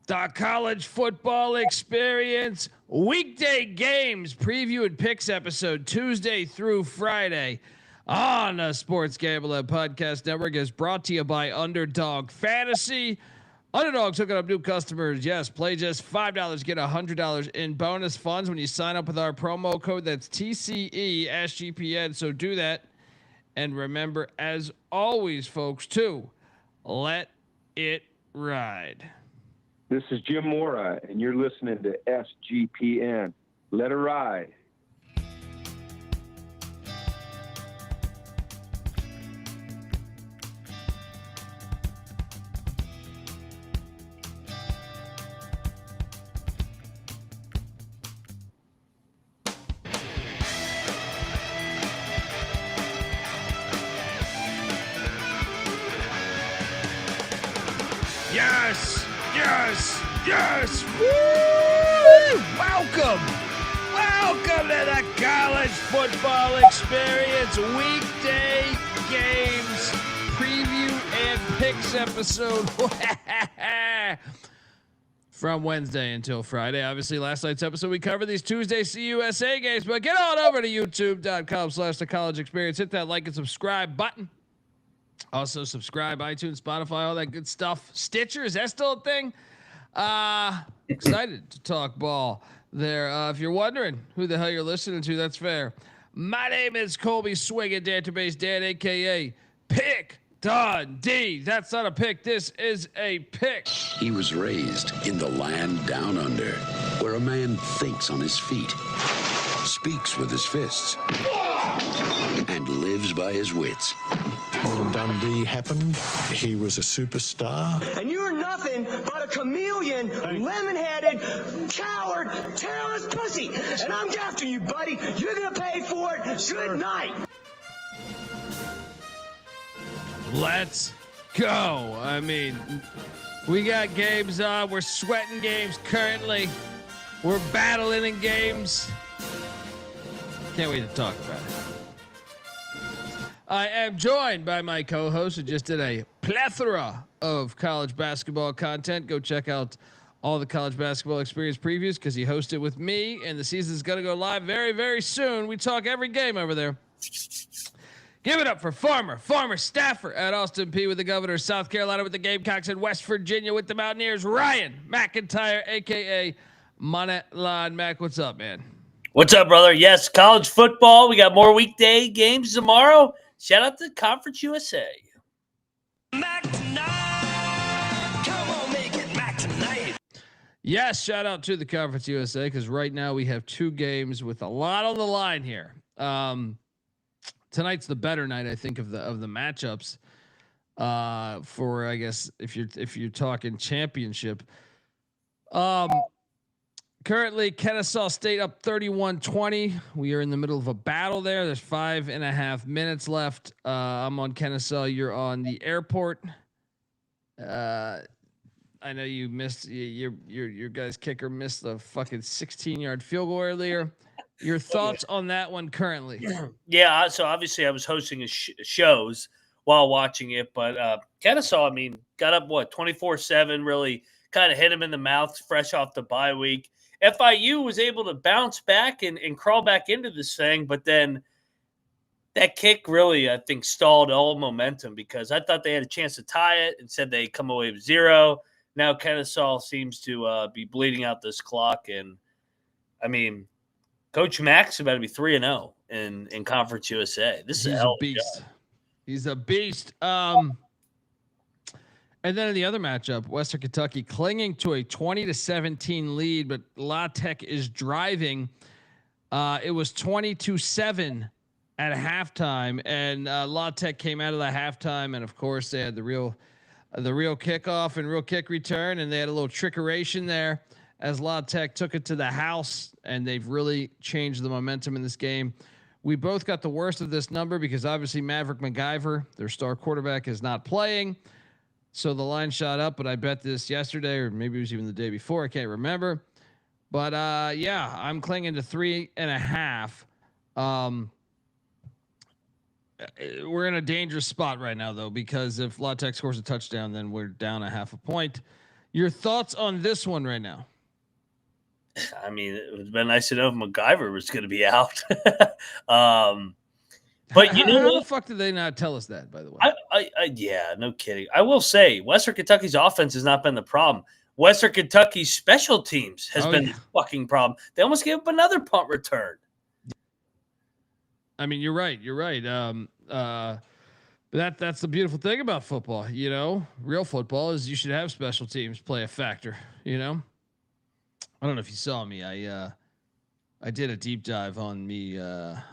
The college football experience weekday games preview and picks episode Tuesday through Friday on the Sports Gambling Podcast Network is brought to you by Underdog Fantasy. Underdog's hooking up new customers. Yes, play just $5, get $100 in bonus funds when you sign up with our promo code. That's TCE SGPN. So do that. And remember, as always, folks, to let it ride. This is Jim Mora, and you're listening to SGPN. Let it ride. Yes! Yes! Yes! Woo! Welcome to the college football experience weekday games preview and picks episode from Wednesday until Friday. Obviously, last night's episode we covered these Tuesday CUSA games, but get on over to youtube.com/the college experience. Hit that like and subscribe button. Also subscribe, iTunes, Spotify, all that good stuff. Stitcher, is that still a thing? Excited to talk ball there. If you're wondering who the hell you're listening to, that's fair. My name is Colby Swinging Database Dan, a.k.a. Pick Dundee. That's not a pick. This is a pick. He was raised in the land down under, where a man thinks on his feet, speaks with his fists, and lives by his wits. When Dundee happened, he was a superstar. And you're nothing but a chameleon, lemon-headed, coward, terrorist pussy. And I'm after you, buddy. You're gonna pay for it. Good night. Let's go. I mean, we got games on. We're sweating games currently. We're battling in games. Can't wait to talk about it. I am joined by my co-host who just did a plethora of college basketball content. Go check out all the college basketball experience previews because he hosted with me, and the season's going to go live very, very soon. We talk every game over there. Give it up for former staffer at Austin Peay with the Governor, South Carolina with the Gamecocks, and West Virginia with the Mountaineers, Ryan McIntyre, a.k.a. Monetline. Mac, what's up, man? What's up, brother? Yes, college football. We got more weekday games tomorrow. Shout out to Conference USA. Mac tonight. Come on, make it Mac tonight. Yes, shout out to the Conference USA because right now we have two games with a lot on the line here. Tonight's the better night, I think, of the matchups. For I guess if you're talking championship. Currently, Kennesaw State up 31-20. We are in the middle of a battle there. There's 5.5 minutes left. I'm on Kennesaw. You're on the airport. I know you missed your guys' kicker missed the fucking 16-yard field goal earlier. Your thoughts on that one currently? Yeah, so obviously I was hosting shows while watching it, but Kennesaw, I mean, got up 24-7. Really kind of hit him in the mouth, fresh off the bye week. FIU was able to bounce back and crawl back into this thing, but then that kick really, I think, stalled all momentum because I thought they had a chance to tie it and said they'd come away with 0. Now Kennesaw seems to be bleeding out this clock. And, I mean, Coach Mack's about to be 3-0 in Conference USA. This is a beast. He's a beast. And then in the other matchup, Western Kentucky clinging to a 20-17 lead, but La Tech is driving. It was 22-7 at halftime, and La Tech came out of the halftime, and of course they had the real kickoff and real kick return, and they had a little trickeration there as La Tech took it to the house, and they've really changed the momentum in this game. We both got the worst of this number because obviously Maverick McIver, their star quarterback, is not playing. So the line shot up, but I bet this yesterday, or maybe it was even the day before. I can't remember. But yeah, I'm clinging to 3.5. We're in a dangerous spot right now, though, because if La Tech scores a touchdown, then we're down a half a point. Your thoughts on this one right now? I mean, it would have been nice to know if McIver was going to be out. But you know how what? the fuck did they not tell us that, by the way? Yeah, no kidding. I will say Western Kentucky's offense has not been the problem. Western Kentucky's special teams has been the fucking problem. They almost gave up another punt return. I mean, you're right. You're right. But that's the beautiful thing about football. You know, real football is you should have special teams play a factor. You know, I don't know if you saw me. I did a deep dive on the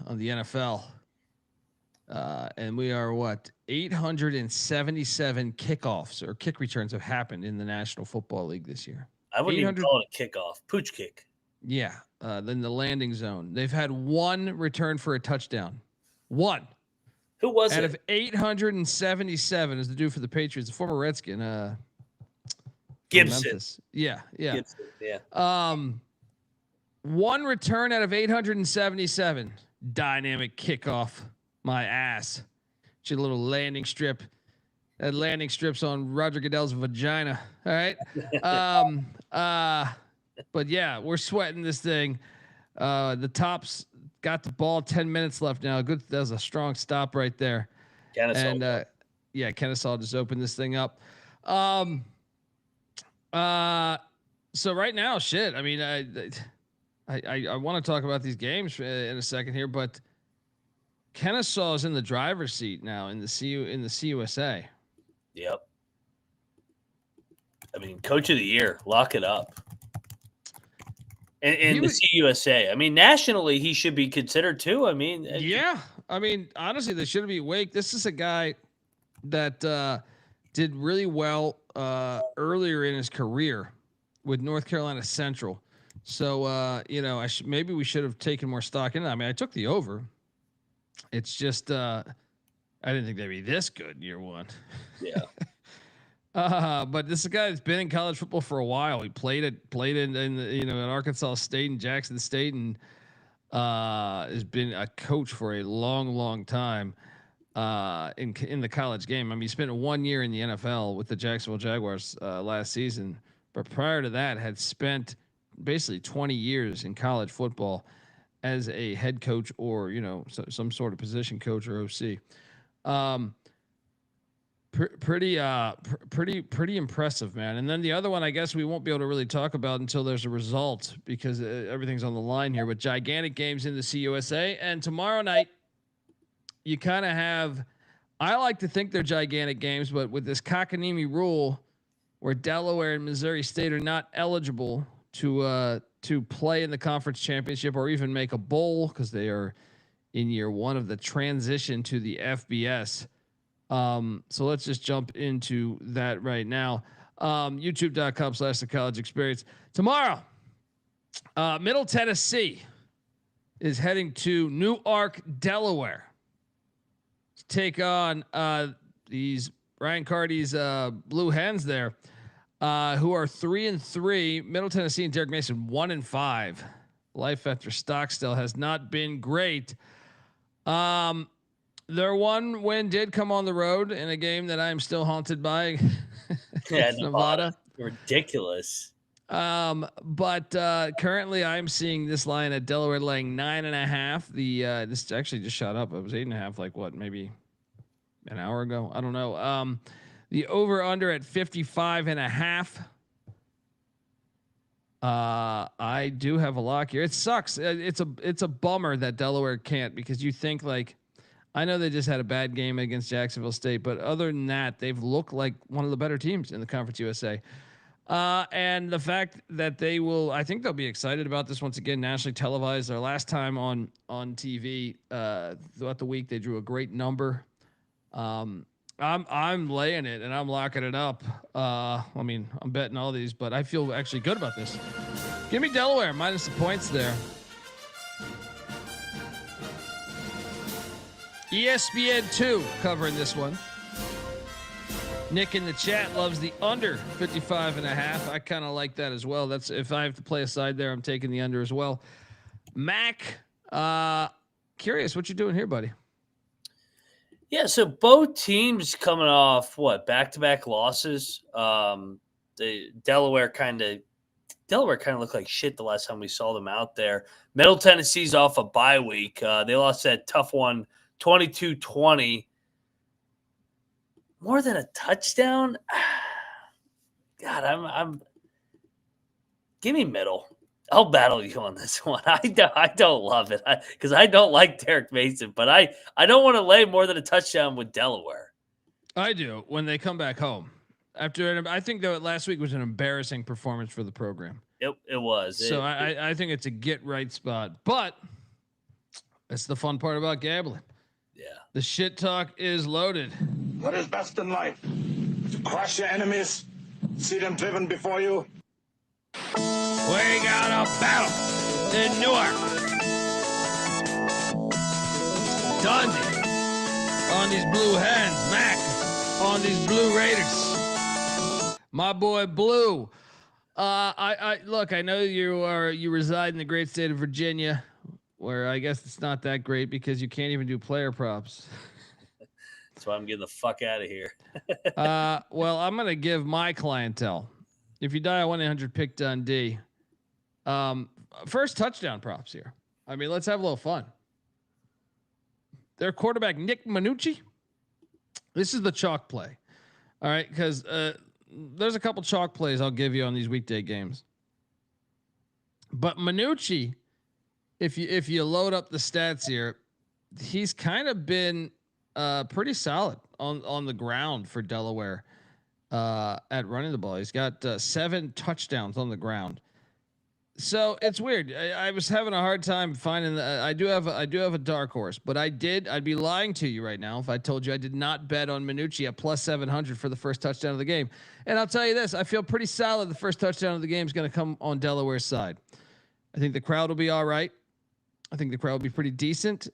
NFL. And we are 877 kickoffs or kick returns have happened in the National Football League this year. I wouldn't even call it a kickoff, pooch kick. Yeah. Then the landing zone. They've had one return for a touchdown. One. Who was out it? of 877 is the dude for the Patriots, the former Redskin. Gibson. Memphis. Yeah. Gibson, yeah. One return out of 877. Dynamic kickoff. My ass. She had a little landing strip. That landing strip's on Roger Goodell's vagina. All right. But yeah, we're sweating this thing. The Tops got the ball. 10 minutes left now. Good. That was a strong stop right there. Kennesaw. And Kennesaw just opened this thing up. So right now, shit. I mean, I want to talk about these games in a second here, but Kennesaw is in the driver's seat now in the CUSA. Yep. I mean, coach of the year, lock it up. And the CUSA. I mean, nationally, he should be considered too. I mean, yeah. I mean, honestly, they should be awake. This is a guy that did really well earlier in his career with North Carolina Central. So, maybe we should have taken more stock in it. I mean, I took the over. It's just I didn't think they'd be this good year one. Yeah. But this is a guy that's been in college football for a while. He played in at Arkansas State and Jackson State, and has been a coach for a long time in the college game. I mean, he spent 1 year in the NFL with the Jacksonville Jaguars last season, but prior to that had spent basically 20 years in college football as a head coach or, some sort of position coach or OC. Pretty impressive, man. And then the other one, I guess we won't be able to really talk about until there's a result because everything's on the line here, but gigantic games in the CUSA. And tomorrow night, you kind of have, I like to think they're gigantic games, but with this cockamamie rule where Delaware and Missouri State are not eligible to play in the conference championship or even make a bowl because they are in year one of the transition to the FBS. So let's just jump into that right now. YouTube.com/the college experience. Tomorrow, Middle Tennessee is heading to Newark, Delaware to take on these Ryan Carty's Blue Hens there. Who are 3-3. Middle Tennessee and Derek Mason 1-5. Life after Stockstill has not been great. Their one win did come on the road in a game that I'm still haunted by. Yeah, Nevada. Ridiculous. But currently I'm seeing this line at Delaware laying 9.5. This actually just shot up. It was 8.5, maybe an hour ago. I don't know. The over under at 55.5. I do have a lock here. It sucks. It's a bummer that Delaware can't, because you think I know they just had a bad game against Jacksonville State, but other than that, they've looked like one of the better teams in the Conference USA. And the fact that I think they'll be excited about this once again, nationally televised. Their last time on TV throughout the week, they drew a great number. I'm laying it and I'm locking it up. I'm betting all these, but I feel actually good about this. Give me Delaware minus the points there. ESPN 2 covering this one. Nick in the chat loves the under 55.5. I kind of like that as well. That's if I have to play a side there, I'm taking the under as well. Mac, curious what you're doing here, buddy. Yeah, so both teams coming off back-to-back losses. the Delaware kind of looked like shit the last time we saw them out there. Middle Tennessee's off a bye week. They lost that tough one, 22-20. More than a touchdown? God, I'm. Give me middle. I'll battle you on this one. I don't love it because I don't like Derek Mason, but I don't want to lay more than a touchdown with Delaware. I do when they come back home. I think though last week was an embarrassing performance for the program. It was. So I think it's a get right spot, but that's the fun part about gambling. Yeah. The shit talk is loaded. What is best in life? To crush your enemies, see them driven before you. We got a battle in Newark. Dundee on these Blue Hens. Mac on these Blue Raiders. My boy Blue. I look. I know you reside in the great state of Virginia, where I guess it's not that great because you can't even do player props. That's why I'm getting the fuck out of here. Well, I'm gonna give my clientele. If you dial 1-800-PICK Dundee, first touchdown props here. I mean, let's have a little fun. Their quarterback Nick Minucci. This is the chalk play. All right, because there's a couple chalk plays I'll give you on these weekday games. But Minucci, if you load up the stats here, he's kind of been pretty solid on the ground for Delaware at running the ball. He's got 7 touchdowns on the ground. So it's weird. I was having a hard time finding I do have a dark horse, but I'd be lying to you right now if I told you I did not bet on Minucci at plus 700 for the first touchdown of the game. And I'll tell you this, I feel pretty solid the first touchdown of the game is going to come on Delaware's side. I think the crowd will be all right. I think the crowd will be pretty decent.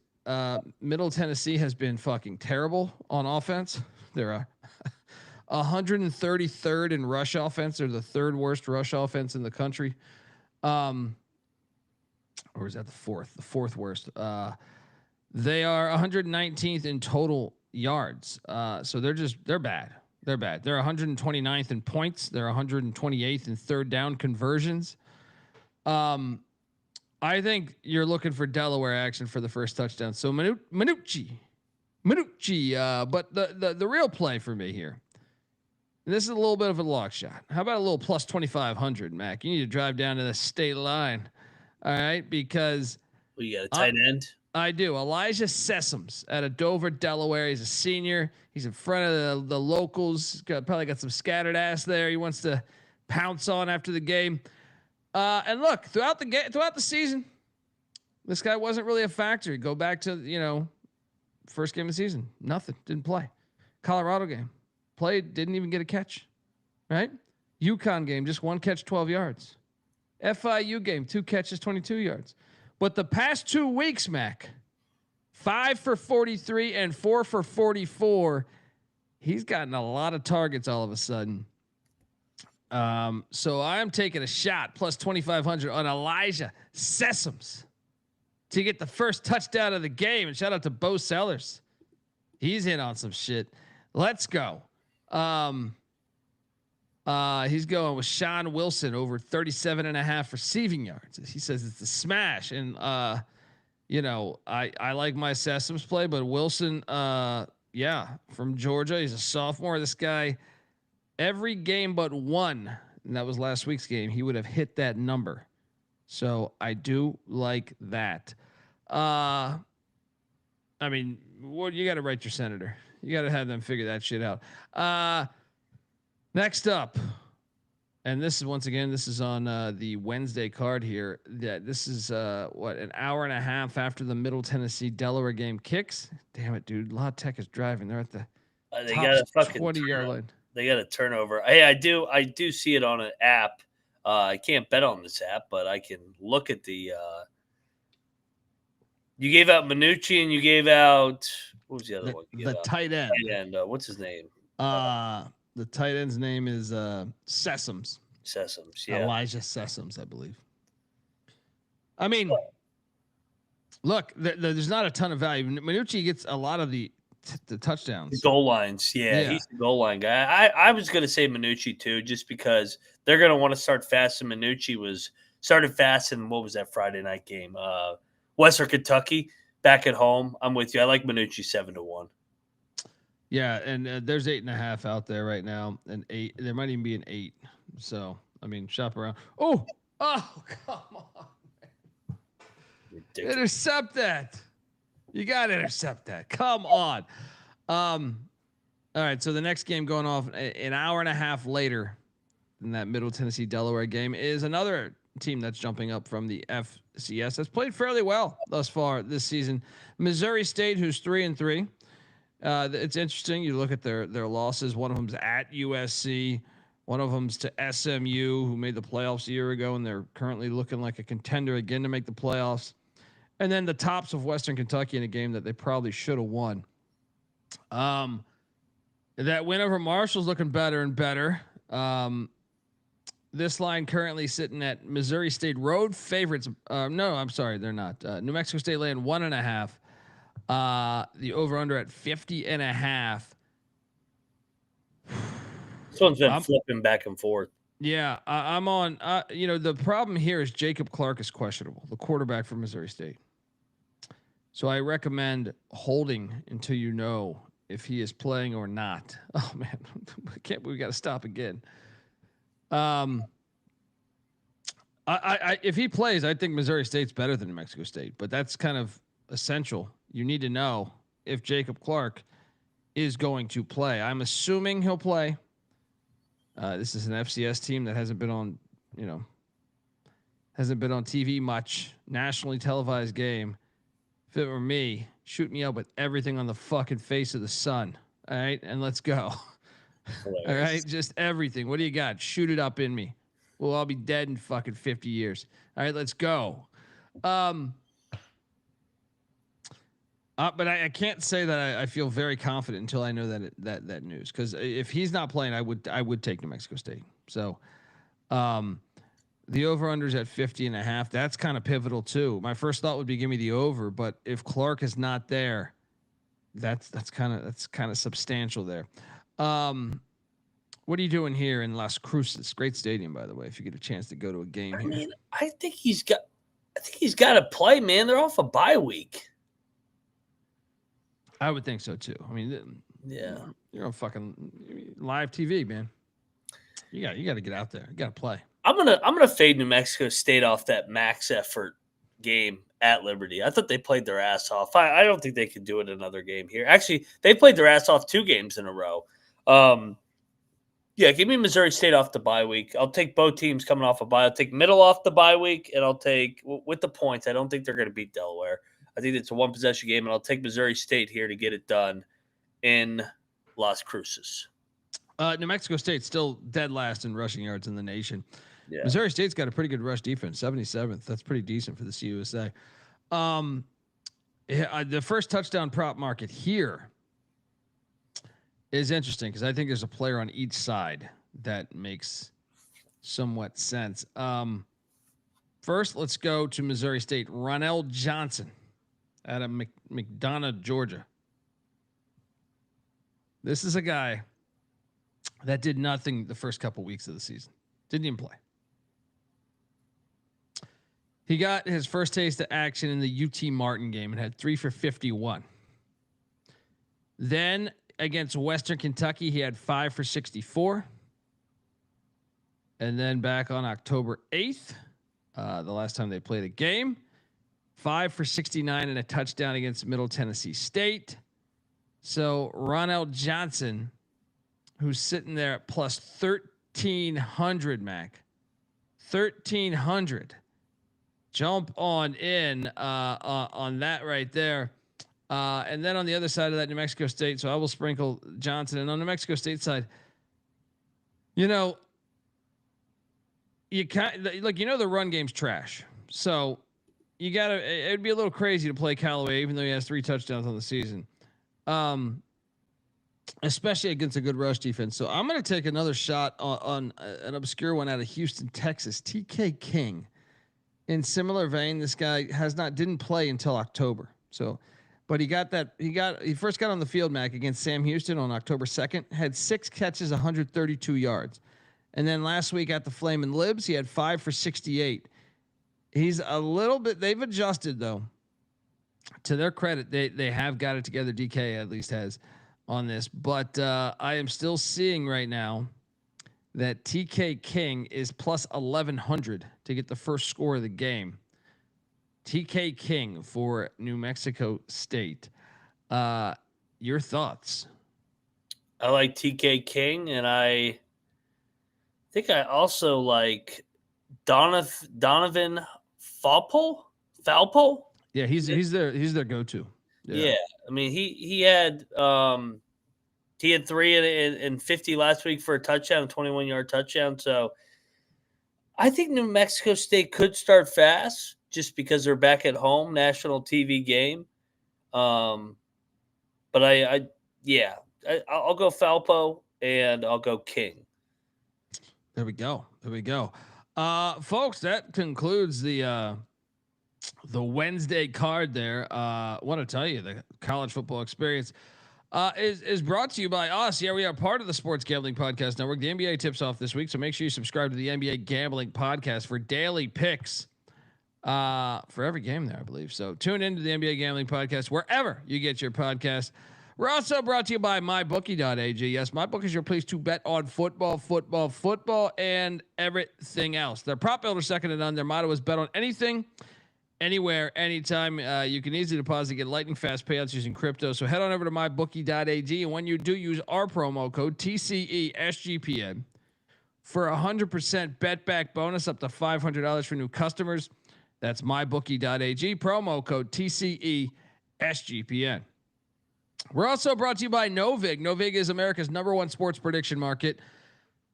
Middle Tennessee has been fucking terrible on offense. They're 133rd in rush offense. They're the 3rd worst rush offense in the country. Or is that the 4th? The 4th worst. They are 119th in total yards. So they're bad. They're bad. They're 129th in points. They're 128th in third down conversions. I think you're looking for Delaware action for the first touchdown. So Minucci. But the real play for me here. And this is a little bit of a lock shot. How about a little plus 2,500, Mac? You need to drive down to the state line. All right. Because you got a tight end. I do. Elijah Sessoms out of Dover, Delaware. He's a senior. He's in front of the locals. Probably got some scattered ass there. He wants to pounce on after the game. And look, throughout the season, this guy wasn't really a factor. Go back to, first game of the season. Nothing. Didn't play. Colorado game. Played. Didn't even get a catch. Right? UConn game. Just 1 catch, 12 yards. FIU game. 2 catches, 22 yards. But the past 2 weeks, Mac, 5 for 43 and 4 for 44. He's gotten a lot of targets all of a sudden. So I'm taking a shot plus 2,500 on Elijah Sessoms to get the first touchdown of the game. And shout out to Bo Sellers. He's in on some shit. Let's go. He's going with Sean Wilson over 37.5 receiving yards. He says it's a smash. And, I like my Sessoms play, but Wilson, from Georgia, he's a sophomore. This guy, every game but one, and that was last week's game, he would have hit that number. So I do like that. You got to write your senator. You got to have them figure that shit out. Next up, and this is on the Wednesday card here. This is an hour and a half after the Middle Tennessee Delaware game kicks. Damn it, dude! La Tech is driving. They're at the they got a fucking 20-yard line. They got a turnover. Hey, I do see it on an app. I can't bet on this app, but I can look at the. You gave out Minucci and you gave out what was the other one? The tight end. What's his name? The tight end's name is Sessoms. Sessoms, yeah. Elijah Sessoms, I believe. I mean, look, there's not a ton of value. Minucci gets a lot of the the touchdowns. The goal lines. Yeah, he's the goal line guy. I was going to say Minucci too, just because they're going to want to start fast. And Minucci started fast in, what was that Friday night game? Western Kentucky back at home. I'm with you. I like Minucci 7-1. Yeah, and there's 8.5 out there right now, and 8. There might even be an 8. So I mean, shop around. Oh, come on! Ridiculous. Intercept that. You got to intercept that. Come on. All right. So the next game going off an hour and a half later than that Middle Tennessee Delaware game is another team that's jumping up from the FCS that's played fairly well thus far this season. Missouri State, who's 3-3. It's interesting. You look at their losses. One of them's at USC. One of them's to SMU, who made the playoffs a year ago, and they're currently looking like a contender again to make the playoffs. And then the tops of Western Kentucky in a game that they probably should have won. That win over Marshall's looking better and better. This line currently sitting at Missouri State road favorites. No, I'm sorry, they're not. New Mexico State laying 1.5. The over under at 50.5. This one's been flipping back and forth. Yeah, I'm on. The problem here is Jacob Clark is questionable, the quarterback for Missouri State. So I recommend holding until you know if he is playing or not. Oh man, we got to stop again. If he plays, I think Missouri State's better than New Mexico State, but that's kind of essential. You need to know if Jacob Clark is going to play. I'm assuming he'll play. This is an FCS team that hasn't been on TV much, nationally televised game. If it were me, shoot me up with everything on the fucking face of the sun. All right. And let's go. All right. Just everything. What do you got? Shoot it up in me. We'll all be dead in fucking 50 years. All right. Let's go. But I can't say that I feel very confident until I know that news. Cause if he's not playing, I would take New Mexico State. So, the over-under's at 50.5. That's kind of pivotal too. My first thought would be give me the over, but if Clark is not there, that's kind of substantial there. What are you doing here in Las Cruces? Great stadium, by the way. If you get a chance to go to a game here, mean, I think he's got to play. Man, they're off a bye week. I would think so too. I mean, yeah, you're on fucking live TV, man. You got to get out there. You got to play. I'm gonna fade New Mexico State off that max effort game at Liberty. I thought they played their ass off. I don't think they could do it another game here. Actually, they played their ass off 2 games in a row. Yeah, give me Missouri State off the bye week. I'll take both teams coming off a bye. I'll take Middle off the bye week, and I'll take with the points. I don't think they're going to beat Delaware. I think it's a 1-possession game, and I'll take Missouri State here to get it done in Las Cruces. New Mexico State still dead last in rushing yards in the nation. Yeah. Missouri State's got a pretty good rush defense, 77th. That's pretty decent for the CUSA. The first touchdown prop market here is interesting because I think there's a player on each side that makes somewhat sense. First, let's go to Missouri State. Ronell Johnson out of McDonough, Georgia. This is a guy that did nothing the first couple weeks of the season. Didn't even play. He got his first taste of action in the UT Martin game and had 3 for 51. Then against Western Kentucky, he had 5 for 64. And then back on October 8th, the last time they played a game, 5 for 69 and a touchdown against Middle Tennessee State. So Ronell Johnson, who's sitting there at plus 1,300, Mac. 1,300. Jump on in on that right there. And then on the other side of that, New Mexico State. So I will sprinkle Johnson. And on the New Mexico State side, you the run game's trash. So it'd be a little crazy to play Callaway, even though he has 3 touchdowns on the season. Especially against a good rush defense. So I'm going to take another shot on an obscure one out of Houston, Texas, TK King. In similar vein, this guy didn't play until October. So But he first got on the field, Mac, against Sam Houston on October 2nd, had 6 catches, 132 yards. And then last week at the Flamin' Libs, he had 5 for 68. He's a little bit, they've adjusted though. To their credit, they have got it together. DK at least has on this, but I am still seeing right now that TK King is plus 1100 to get the first score of the game. TK King for New Mexico State. Your thoughts? I like TK King, and I think I also like Donovan Falpo. Yeah, he's their go-to. Yeah. I mean he had 3 and 50 last week for a touchdown, a 21-yard touchdown. So I think New Mexico State could start fast just because they're back at home, national TV game. But I'll go Falpo and I'll go King. There we go. Folks, that concludes the Wednesday card there. I want to tell you the college football experience is brought to you by us. Yeah, we are part of the Sports Gambling Podcast Network. The NBA tips off this week, so make sure you subscribe to the NBA Gambling Podcast for daily picks for every game there, I believe. So tune into the NBA Gambling Podcast wherever you get your podcast. We're also brought to you by MyBookie.ag. Yes, MyBookie is your place to bet on football, and everything else. Their prop builder second to none. Their motto is bet on anything, anywhere, anytime. You can easily deposit, get lightning fast payouts using crypto. So head on over to mybookie.ag, and when you do, use our promo code TCESGPN for 100% bet back bonus up to $500 for new customers. That's mybookie.ag, promo code TCESGPN. We're also brought to you by Novig. Novig is America's #1 sports prediction market.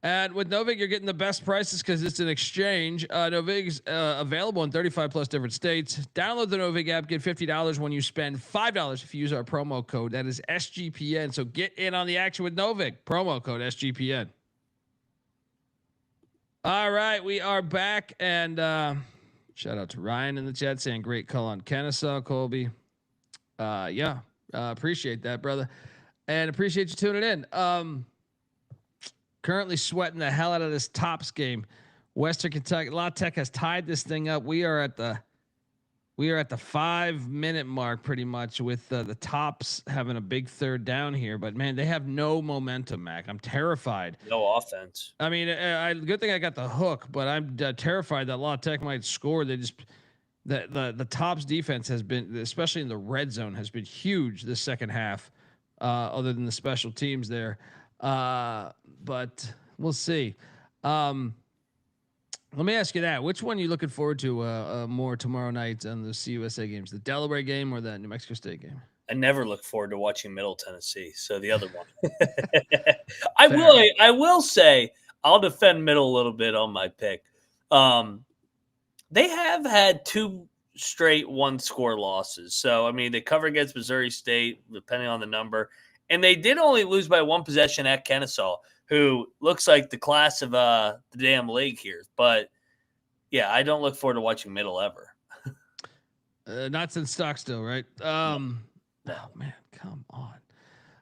And with Novig, you're getting the best prices because it's an exchange. Novig's available in 35 plus different states. Download the Novig app. Get $50 when you spend $5 if you use our promo code. That is SGPN. So get in on the action with Novig. Promo code SGPN. All right, we are back. And shout out to Ryan in the chat saying great call on Kennesaw, Colby. Appreciate that, brother. And appreciate you tuning in. Currently sweating the hell out of this Tops game. Western Kentucky, La Tech has tied this thing up. We are at the 5-minute mark pretty much with the Tops having a big third down here. But man, they have no momentum, Mac. I'm terrified. No offense. I mean, good thing I got the hook, but I'm terrified that La Tech might score. They just the Tops defense has been, especially in the red zone, has been huge this second half. Other than the special teams there. But we'll see. Let me ask you that. Which one are you looking forward to more tomorrow night on the CUSA games? The Delaware game or the New Mexico State game? I never look forward to watching Middle Tennessee. So the other one. I will say I'll defend Middle a little bit on my pick. They have had 2 straight 1-score losses. So, I mean, they cover against Missouri State, depending on the number. And they did only lose by 1 possession at Kennesaw, who looks like the class of the damn league here. But, yeah, I don't look forward to watching Middle ever. Not since Stockstill, right? Oh, man, come on.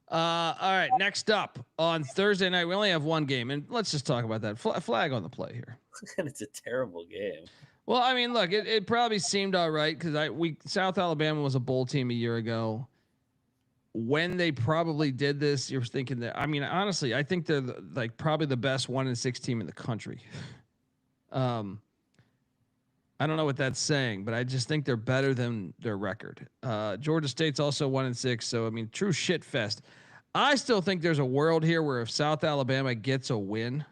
All right, next up on Thursday night, we only have one game. And let's just talk about that. Flag on the play here. It's a terrible game. Well, I mean, look, it probably seemed all right because South Alabama was a bowl team a year ago. When they probably did this, you're thinking that. I mean, honestly, I think they're probably the best 1-6 team in the country. I don't know what that's saying, but I just think they're better than their record. Georgia State's also 1-6, so I mean, true shit fest. I still think there's a world here where if South Alabama gets a win,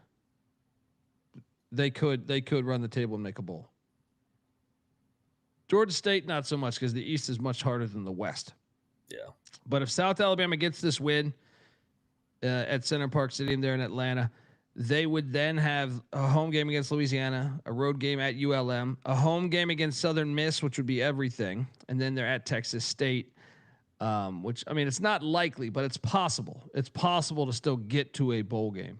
they could run the table and make a bowl. Georgia State, not so much because the East is much harder than the West. Yeah. But if South Alabama gets this win at Center Park Stadium there in Atlanta, they would then have a home game against Louisiana, a road game at ULM, a home game against Southern Miss, which would be everything. And then they're at Texas State, which, I mean, it's not likely, but it's possible. It's possible to still get to a bowl game.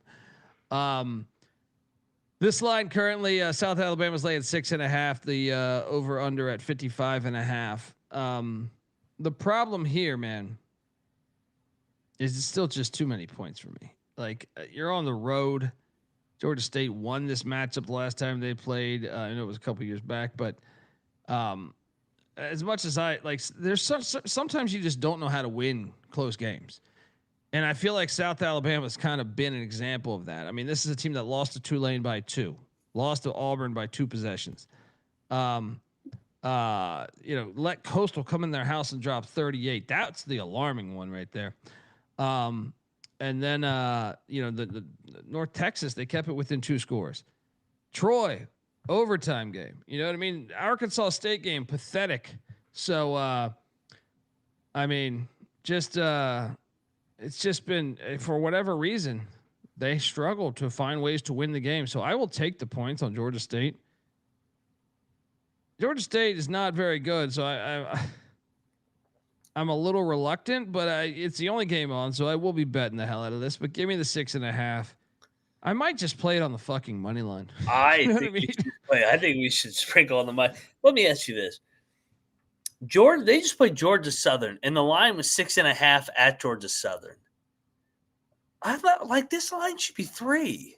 This line currently, South Alabama's laying 6.5. The over under at 55.5. the problem here, man, is it's still just too many points for me. Like you're on the road. Georgia State won this matchup the last time they played. I know it was a couple years back, but as much as I like, there's sometimes you just don't know how to win close games. And I feel like South Alabama's kind of been an example of that. I mean, this is a team that lost to Tulane by 2, lost to Auburn by 2 possessions. Let Coastal come in their house and drop 38. That's the alarming one right there. And then, the North Texas, they kept it within 2 scores. Troy, overtime game. You know what I mean? Arkansas State game, pathetic. So, it's just been, for whatever reason, they struggled to find ways to win the game. So I will take the points on Georgia State. Georgia State is not very good, so I'm a little reluctant, but it's the only game on, so I will be betting the hell out of this. But give me the 6.5. I might just play it on the fucking money line. I think we should sprinkle on the money. Let me ask you this: Georgia, they just played Georgia Southern, and the line was 6.5 at Georgia Southern. I thought this line should be 3.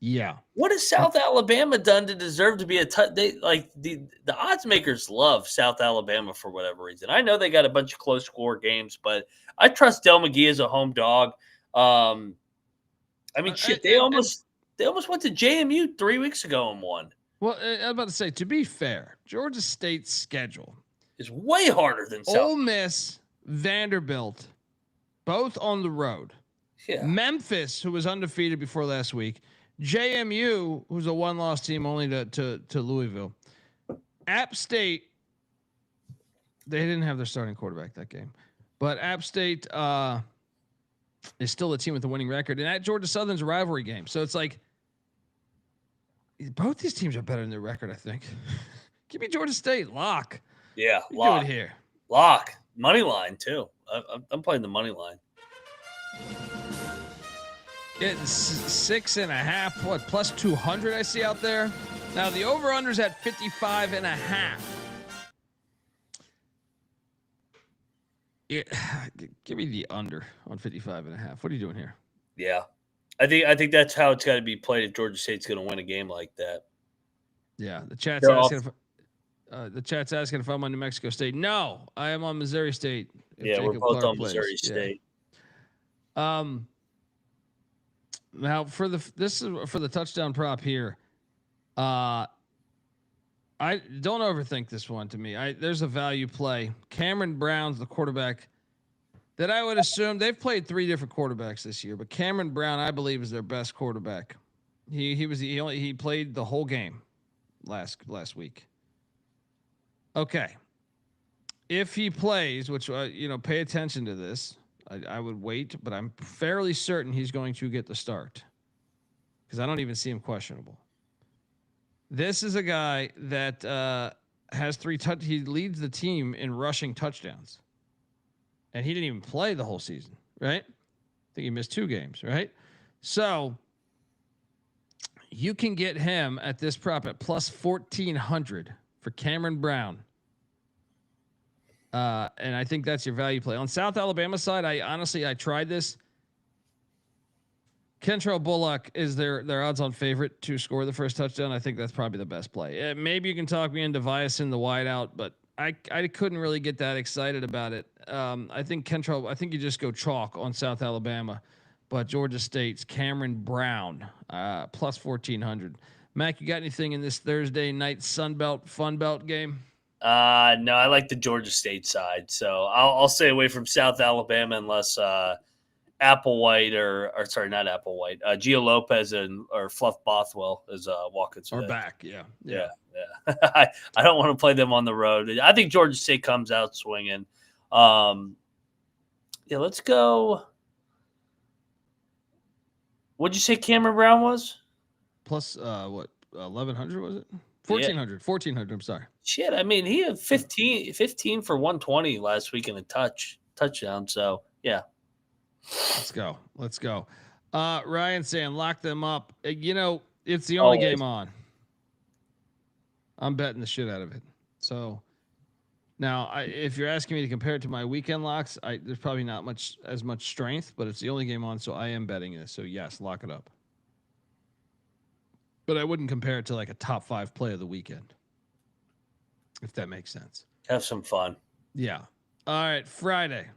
Yeah. What has South Alabama done to deserve to be the odds makers love South Alabama for whatever reason. I know they got a bunch of close score games, but I trust Dell McGee as a home dog. They almost went to JMU 3 weeks ago and won. Well, I was about to say, to be fair, Georgia State's schedule is way harder than Ole Miss, Vanderbilt, both on the road. Yeah. Memphis, who was undefeated before last week. JMU, who's a 1-loss team only to Louisville. App State, they didn't have their starting quarterback that game, but App State is still the team with the winning record. And at Georgia Southern's a rivalry game. So it's like both these teams are better than their record, I think. Give me Georgia State. Lock. Yeah, lock. Do it here. Lock. Money line, too. I'm playing the money line. It's 6.5. What, plus 200 I see out there? Now the over-under's at 55.5. Give me the under on 55.5. What are you doing here? Yeah. I think that's how it's got to be played if Georgia State's going to win a game like that. Yeah, the chat's asking if I'm on New Mexico State. No, I am on Missouri State. Yeah, we're both on Missouri State. Now for the touchdown prop here. I don't overthink this one. To me, there's a value play. Cameron Brown's the quarterback that I would assume they've played 3 different quarterbacks this year, but Cameron Brown, I believe, is their best quarterback. He played the whole game last week. Okay. If he plays, which pay attention to this. I would wait, but I'm fairly certain he's going to get the start because I don't even see him questionable. This is a guy that has 3 he leads the team in rushing touchdowns. And he didn't even play the whole season, right? I think he missed 2 games, right? So you can get him at this prop at plus 1,400 for Cameron Brown. And I think that's your value play. On South Alabama side, I tried this. Kentrell Bullock is their odds-on favorite to score the first touchdown. I think that's probably the best play. Maybe you can talk me into Viasin the wideout, but I couldn't really get that excited about it. I think you just go chalk on South Alabama, but Georgia State's Cameron Brown plus 1,400. Mac, you got anything in this Thursday night Sunbelt Fun Belt game? No, I like the Georgia State side, so I'll stay away from South Alabama unless Applewhite not Applewhite, Gio Lopez or Fluff Bothwell is walking through. Or back, yeah. I don't want to play them on the road. I think Georgia State comes out swinging. Let's go. What'd you say Cameron Brown was? Plus 1,100 was it? 1,400. 1,400. I'm sorry. Shit, I mean he had 15 for 120 last week in a touchdown. So yeah. Let's go. Ryan saying lock them up. It's the only game on. I'm betting the shit out of it. So Now, if you're asking me to compare it to my weekend locks, there's probably not as much strength, but it's the only game on, so I am betting this. So yes, lock it up. But I wouldn't compare it to like a top 5 play of the weekend, if that makes sense. Have some fun. Yeah. All right, Friday.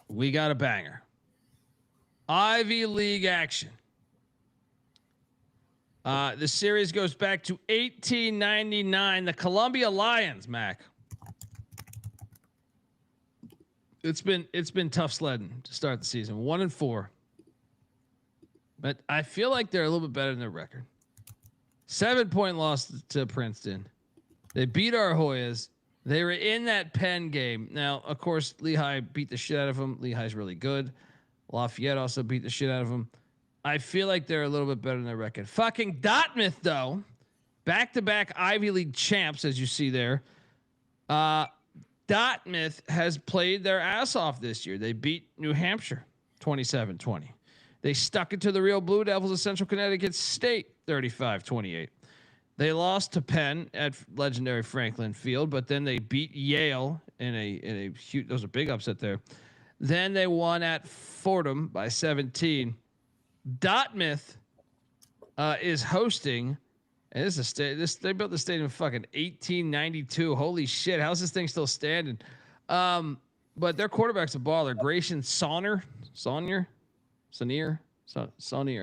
We got a banger. Ivy League action. The series goes back to 1899. The Columbia Lions, Mac. It's been tough sledding to start the season. 1-4. But I feel like they're a little bit better than their record. 7-point loss to Princeton. They beat our Hoyas. They were in that Penn game. Now, of course, Lehigh beat the shit out of them. Lehigh's really good. Lafayette also beat the shit out of them. I feel like they're a little bit better than their record. Fucking Dartmouth, though. Back-to-back Ivy League champs, as you see there. Dartmouth has played their ass off this year. They beat New Hampshire 27-20. They stuck it to the real Blue Devils of Central Connecticut State 35-28. They lost to Penn at legendary Franklin Field, but then they beat Yale in a huge. Those are big upset there. Then they won at Fordham by 17. Dartmouth is hosting, and this is they built the stadium in fucking 1892. Holy shit, how's this thing still standing? But their quarterback's a baller. Grayson Saunier,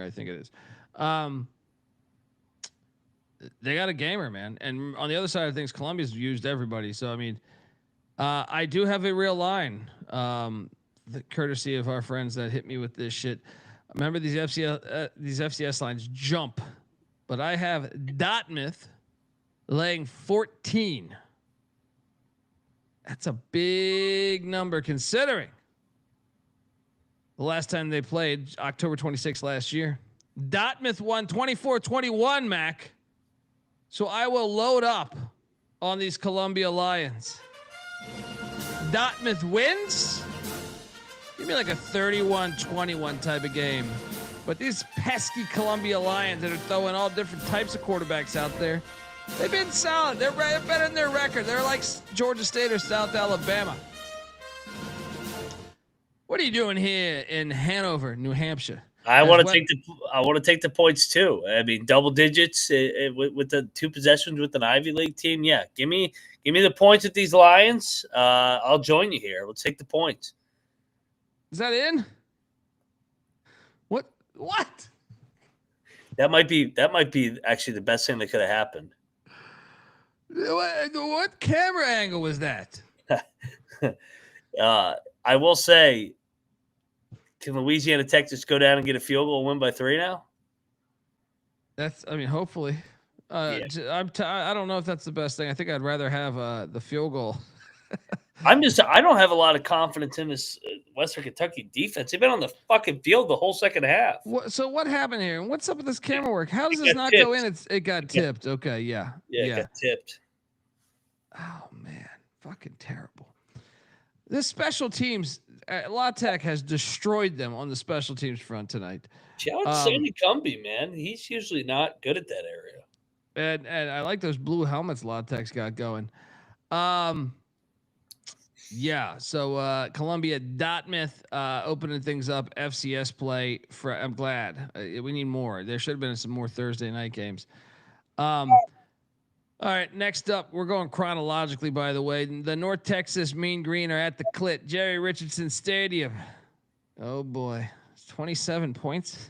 I think it is. They got a gamer, man. And on the other side of things, Columbia's used everybody. So, I mean, I do have a real line, courtesy of our friends that hit me with this shit. Remember these FCS lines jump, but I have Dartmouth laying 14. That's a big number considering the last time they played, October 26th last year. Dartmouth won 24-21, Mac. So I will load up on these Columbia Lions. Dartmouth wins. Give me like a 31-21 type of game. But these pesky Columbia Lions that are throwing all different types of quarterbacks out there, they've been solid. They're better than their record. They're like Georgia State or South Alabama. What are you doing here in Hanover, New Hampshire? I want to take the points too. I mean, double digits with the 2 possessions with an Ivy League team. Yeah, give me the points with these Lions. I'll join you here. We'll take the points. Is that in? What? That might be actually the best thing that could have happened. What camera angle was that? I will say, can Louisiana Texas go down and get a field goal and win by 3 now? Hopefully. Yeah. I don't know if that's the best thing. I think I'd rather have the field goal. I don't have a lot of confidence in this Western Kentucky defense. They've been on the fucking field the whole second half. So what happened here? And what's up with this camera work? How does this not tipped. Go in? It got tipped. Okay, yeah. Yeah, it got tipped. Oh man, fucking terrible. This special teams, La Tech has destroyed them on the special teams front tonight. Shout out to Sandy Cumbie, man. He's usually not good at that area. And I like those blue helmets La Tech's got going. Yeah, so Columbia Dartmouth opening things up. FCS play. I'm glad. We need more. There should have been some more Thursday night games. All right, next up, we're going chronologically, by the way. The North Texas Mean Green are at the Clit, Jerry Richardson Stadium. Oh, boy. 27 points.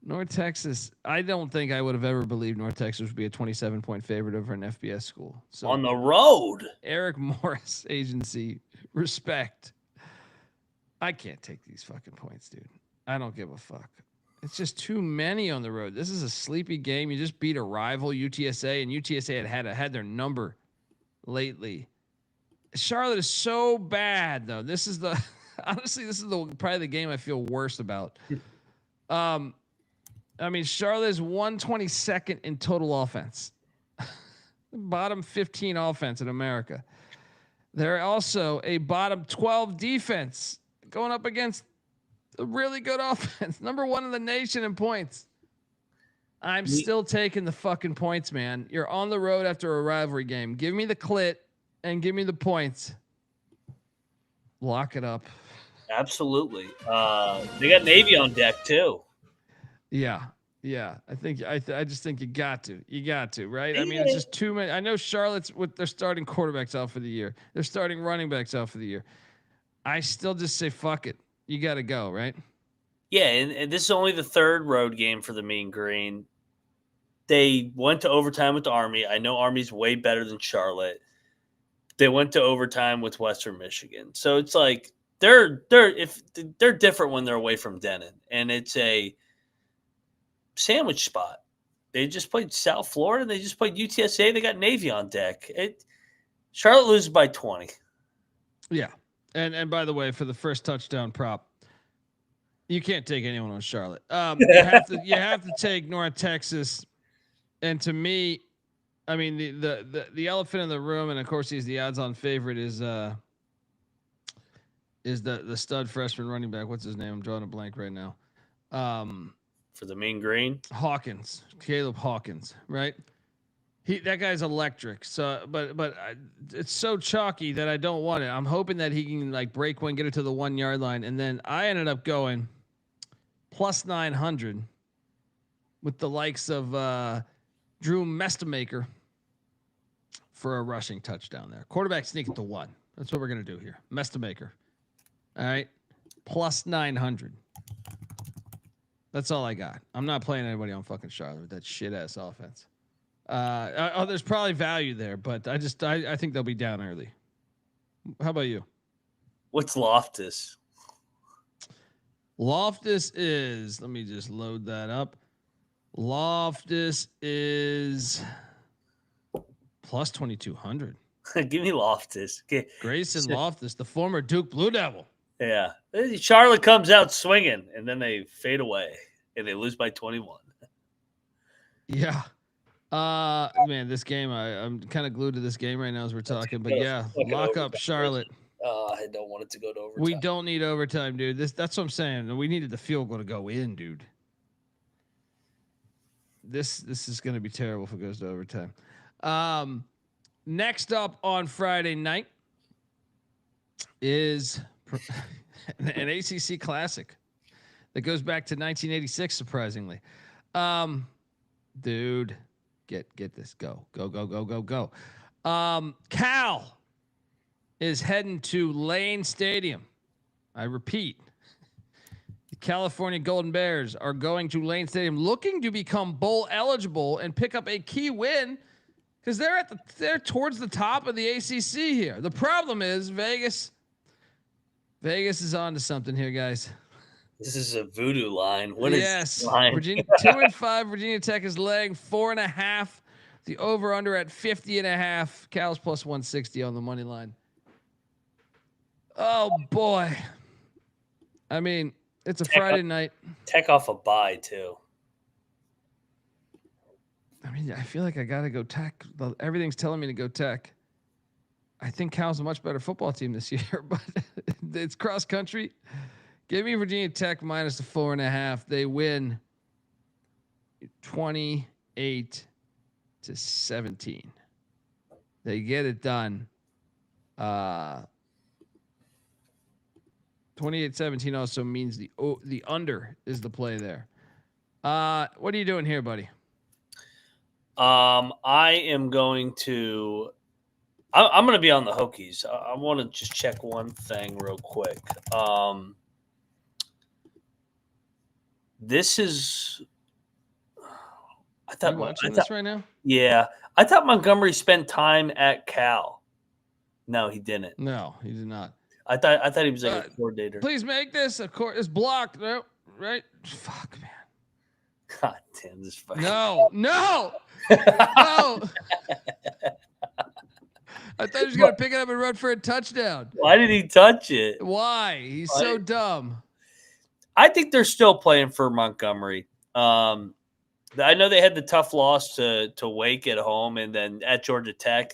North Texas. I don't think I would have ever believed North Texas would be a 27-point favorite over an FBS school. So on the road. Eric Morris agency, respect. I can't take these fucking points, dude. I don't give a fuck. It's just too many on the road. This is a sleepy game. You just beat a rival, UTSA, and UTSA had their number lately. Charlotte is so bad, though. This is probably the game I feel worst about. Charlotte is 122nd in total offense. Bottom 15 offense in America. They're also a bottom 12 defense going up against a really good offense. Number 1 in the nation in points. I'm still taking the fucking points, man. You're on the road after a rivalry game. Give me the clit and give me the points. Lock it up. Absolutely. They got Navy on deck too. Yeah. I just think you got to, right? I mean, it's just too many. I know Charlotte's with their starting quarterbacks out for the year. They're starting running backs out for the year. I still just say, fuck it. You got to go, right? Yeah. And this is only the third road game for the Mean Green. They went to overtime with the Army. I know Army's way better than Charlotte. They went to overtime with Western Michigan. So it's like they're different when they're away from Denon. And it's a sandwich spot. They just played South Florida. They just played UTSA. They got Navy on deck. Charlotte loses by 20. Yeah. And by the way, for the first touchdown prop, you can't take anyone on Charlotte. You have to take North Texas. And to me, I mean the elephant in the room, and of course he's the odds-on favorite, is the stud freshman running back. What's his name? I'm drawing a blank right now. For the Mean Green, Hawkins, Caleb Hawkins, right? That guy's electric. So, but it's so chalky that I don't want it. I'm hoping that he can like break one, get it to the 1 yard line, and then I ended up going plus 900 with the likes of Drew Mestamaker for a rushing touchdown there. Quarterback sneak it to 1. That's what we're gonna do here. Mestamaker. All right, plus 900. That's all I got. I'm not playing anybody on fucking Charlotte with that shit ass offense. There's probably value there, but I think they'll be down early. How about you? What's Loftus? Loftus is, let me just load that up. Loftus is plus 2,200. Give me Loftus. Grayson Loftus, the former Duke Blue Devil. Yeah. Charlotte comes out swinging, and then they fade away, and they lose by 21. Yeah. Man, this game, I'm kind of glued to this game right now as we're talking. But yeah, lock up Charlotte. I don't want it to go to overtime. We don't need overtime, dude. That's what I'm saying. We needed the field goal to go in, dude. This is going to be terrible if it goes to overtime. Next up on Friday night is an ACC Classic that goes back to 1986, surprisingly. Dude, get this. Go. Cal is heading to Lane Stadium. I repeat, the California Golden Bears are going to Lane Stadium looking to become bowl eligible and pick up a key win because they're towards the top of the ACC here. The problem is Vegas is on to something here, guys. This is a voodoo line. What is this line? Virginia 2-5. Virginia Tech is laying 4.5. The over under at 50.5. Cal's plus 160 on the money line. Oh boy. I mean, it's a Friday night. Tech off a bye too. I mean, I feel like I gotta go Tech. Everything's telling me to go Tech. I think Cal's a much better football team this year, but it's cross country. Give me Virginia Tech minus the 4.5. They win 28-17. They get it done. 28-17 also means the under is the play there. What are you doing here, buddy? I am going to. I'm going to be on the Hokies. I want to just check one thing real quick. This is. I thought watching this right now. Yeah, I thought Montgomery spent time at Cal. No, he didn't. No, he did not. I thought he was like a coordinator. Please make this. Of course, it's blocked. No, right? Fuck, man. God damn this fucking. No. No. I thought he was gonna pick it up and run for a touchdown. Why did he touch it? Why? He's so dumb. I think they're still playing for Montgomery. I know they had the tough loss to Wake at home, and then at Georgia Tech,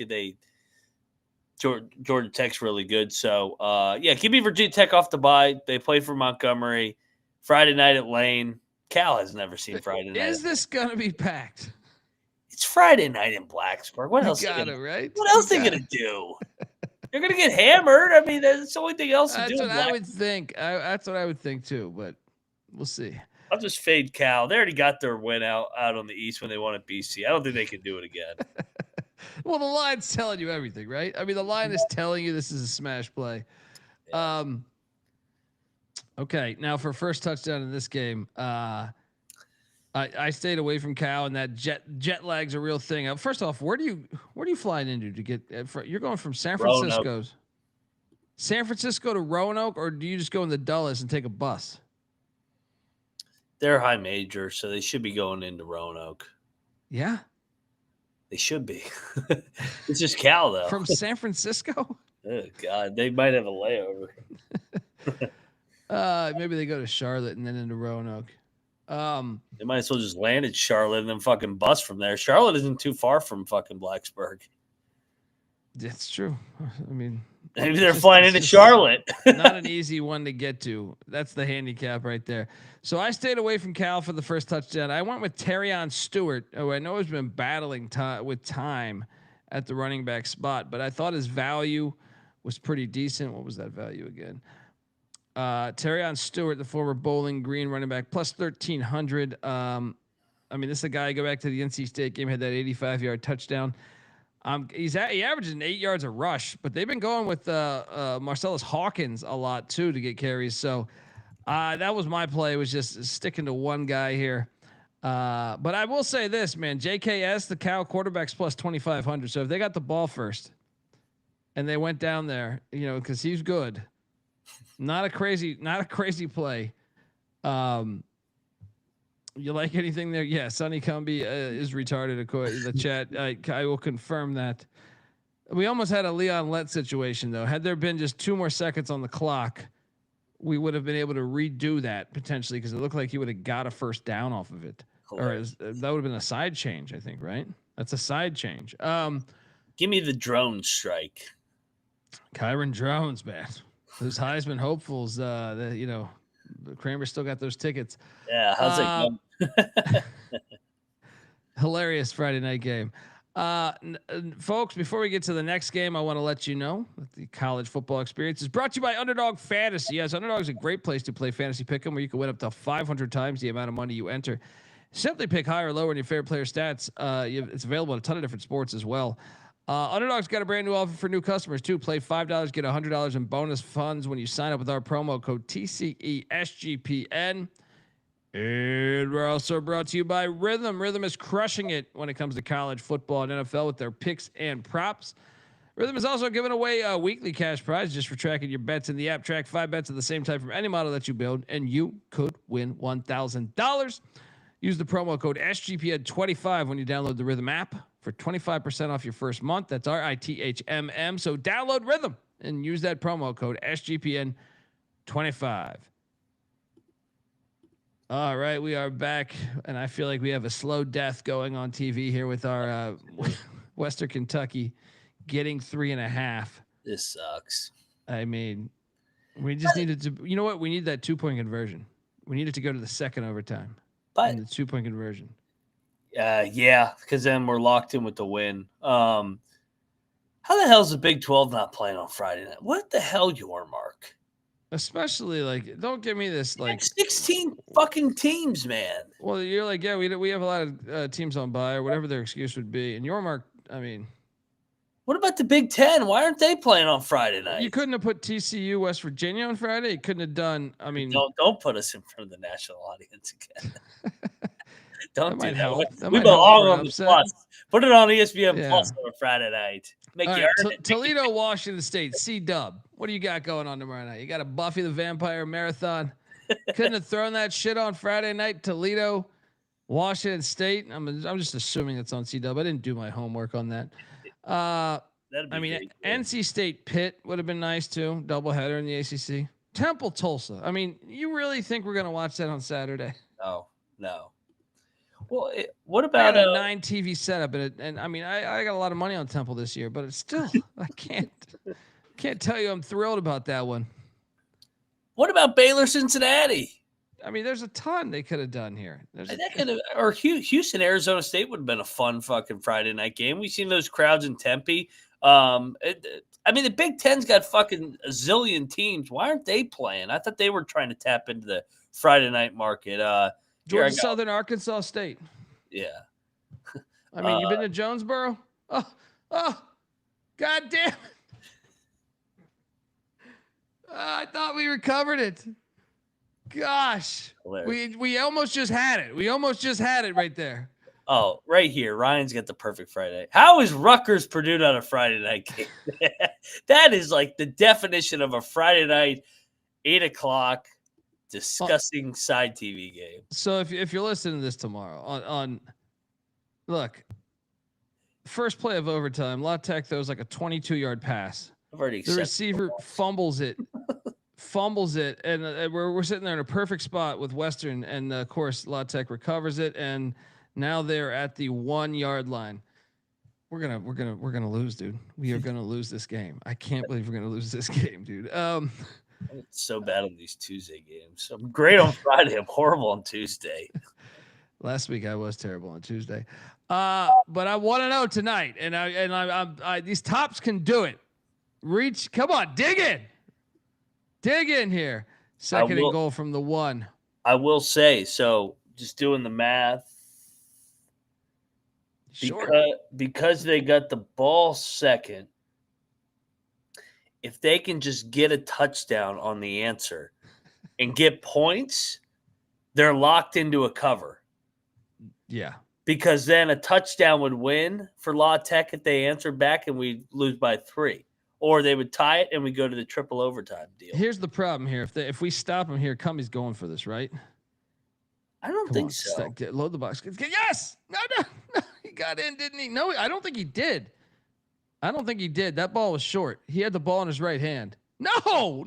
Georgia Tech's really good. So, yeah, give me Virginia Tech off the bye. They play for Montgomery Friday night at Lane. Cal has never seen Friday night. Is this going to be packed? It's Friday night in Blacksburg. What else? Got it, right? What else are they going to do? They're going to get hammered. I mean, that's the only thing else to do. That's what I would think. That's what I would think too, but we'll see. I'll just fade Cal. They already got their win out on the East when they won at BC. I don't think they can do it again. Well, the line's telling you everything, right? I mean, the line is telling you this is a smash play. Yeah. Okay, now for first touchdown in this game, I stayed away from Cal, and that jet lag's a real thing. First off, where are you flying into to get? You're going from San Francisco to Roanoke, or do you just go in the Dulles and take a bus? They're high major, so they should be going into Roanoke. Yeah, they should be. It's just Cal though. From San Francisco. Oh God, they might have a layover. Maybe they go to Charlotte and then into Roanoke. They might as well just land at Charlotte and then fucking bus from there. Charlotte isn't too far from fucking Blacksburg. That's true. I mean, maybe they're flying into Charlotte. Not an easy one to get to. That's the handicap right there. So I stayed away from Cal for the first touchdown. I went with Terrion Stewart, who I know has been battling with time at the running back spot, but I thought his value was pretty decent. What was that value again? Terrion Stewart, the former Bowling Green running back, plus 1,300. I mean, this is a guy, go back to the NC State game, had that 85-yard touchdown. He averages 8 yards a rush, but they've been going with Marcellus Hawkins a lot too to get carries. So that was my play, was just sticking to one guy here. But I will say this, man, JKS, the Cal quarterback's plus 2,500. So if they got the ball first and they went down there, because he's good. Not a crazy play. You like anything there? Yeah, Sonny Cumby is retarded. According to the chat, I will confirm that. We almost had a Leon Lett situation though. Had there been just 2 more seconds on the clock, we would have been able to redo that potentially, because it looked like he would have got a first down off of it. Or that would have been a side change, I think, right? That's a side change. Give me the drone strike. Kyron Drones, man. Those Heisman hopefuls, the Kramer still got those tickets. Yeah, how's it going? Hilarious Friday night game. Folks, before we get to the next game, I want to let you know that the college football experience is brought to you by Underdog Fantasy. Yes, Underdog is a great place to play fantasy pick'em, where you can win up to 500 times the amount of money you enter. Simply pick higher or lower in your favorite player stats. It's available in a ton of different sports as well. Underdog's got a brand new offer for new customers too. Play $5, get $100 in bonus funds when you sign up with our promo code TCESGPN. And we're also brought to you by Rhythm. Rhythm is crushing it when it comes to college football and NFL with their picks and props. Rhythm is also giving away a weekly cash prize just for tracking your bets in the app. Track 5 bets of the same type from any model that you build, and you could win $1,000. Use the promo code SGPN25 when you download the Rhythm app for 25% off your first month. That's RITHMM. So download Rhythm and use that promo code SGPN25. All right, we are back, and I feel like we have a slow death going on TV here with our Western Kentucky getting 3.5. This sucks. I mean, we just needed to. You know what? We need that 2-point conversion. We needed to go to the second overtime. But the 2-point conversion. Yeah, because then we're locked in with the win. How the hell is the Big 12 not playing on Friday night? What the hell, Mark? Especially don't give me this 16 fucking teams, man. Well, you're like, yeah, we have a lot of teams on bye or whatever their excuse would be. And Mark, I mean, what about the Big 10? Why aren't they playing on Friday night? You couldn't have put TCU West Virginia on Friday. You couldn't have done. I mean, don't put us in front of the national audience again. Don't do that. We belong on the Plus. Put it on ESPN Plus on a Friday night. Make you earn it. Toledo, Washington State, C-Dub. What do you got going on tomorrow night? You got a Buffy the Vampire marathon. Couldn't have thrown that shit on Friday night. Toledo, Washington State. I'm just assuming it's on C-Dub. I didn't do my homework on that. I mean, NC State Pitt would have been nice too. Doubleheader in the ACC. Temple Tulsa. I mean, you really think we're gonna watch that on Saturday? No. Well, what about a 9 TV setup? And I mean, I got a lot of money on Temple this year, but it's still I can't tell you I'm thrilled about that one. What about Baylor Cincinnati? I mean, there's a ton they could have done here. Or Houston, Arizona State would have been a fun fucking Friday night game. We've seen those crowds in Tempe. I mean, the Big Ten's got fucking a zillion teams. Why aren't they playing? I thought they were trying to tap into the Friday night market. Georgia Southern, Arkansas State. Yeah. I mean, you been to Jonesboro? Oh, God damn it. I thought we recovered it. Gosh, we almost just had it. We almost just had it right there. Oh, right here. Ryan's got the perfect Friday. How is Rutgers Purdue on a Friday night game? That is like the definition of a Friday night, 8 o'clock, disgusting side TV game. So if you're listening to this tomorrow on look, first play of overtime, La Tech throws like a 22-yard pass. I've already the receiver fumbles it, and we're sitting there in a perfect spot with Western, and of course La Tech recovers it, and now they're at the 1 yard line. We're gonna lose, dude. We are gonna lose this game. I can't believe we're gonna lose this game, dude. It's so bad on these Tuesday games. I'm great on Friday. I'm horrible on Tuesday. Last week I was terrible on Tuesday, but I want to know tonight, and I these tops can do it. Reach, come on, dig in here. Second and goal from the 1. I will say, so just doing the math, because they got the ball second, if they can just get a touchdown on the answer and get points, they're locked into a cover. Yeah. Because then a touchdown would win for La Tech if they answer back and we lose by 3. Or they would tie it and we go to the triple overtime deal. Here's the problem here. If we stop him here, Cummy's going for this, right? I don't think so. Load the box. Yes. No. He got in, didn't he? No, I don't think he did. That ball was short. He had the ball in his right hand. No.